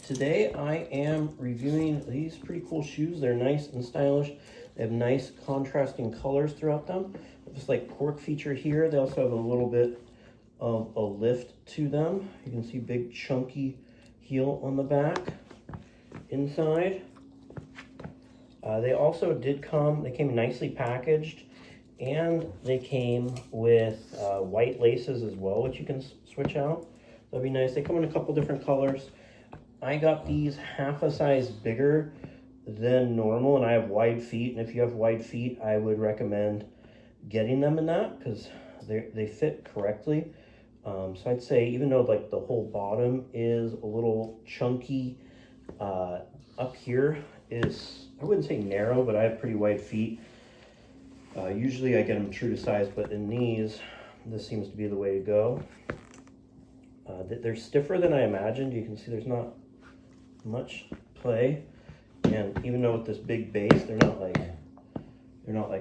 Today I am reviewing these pretty cool shoes. They're nice and stylish. They have nice contrasting colors throughout them. This like cork feature here. They also have a little bit of a lift to them. You can see big chunky heel on the back. Inside, they also they came nicely packaged, and they came with white laces as well, which you can switch out. That'd be nice. They come in a couple different colors. I got these half a size bigger than normal, and I have wide feet, and if you have wide feet, I would recommend getting them in that because they fit correctly. So I'd say even though like the whole bottom is a little chunky, up here is, I wouldn't say narrow, but I have pretty wide feet. Usually I get them true to size, but in these, this seems to be the way to go. They're stiffer than I imagined. You can see there's not much play, and even though with this big base, they're not like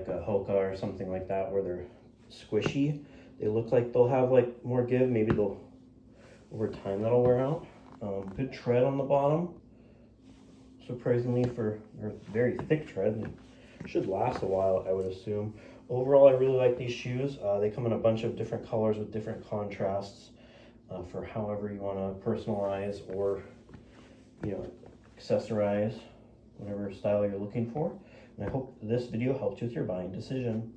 a Hoka or something like that where they're squishy. They look like they'll have like more give. Maybe they'll, over time, that'll wear out. Good tread on the bottom. Surprisingly, for a very thick tread, should last a while, I would assume. Overall, I really like these shoes. They come in a bunch of different colors with different contrasts for however you want to personalize or, accessorize whatever style you're looking for. And I hope this video helped you with your buying decision.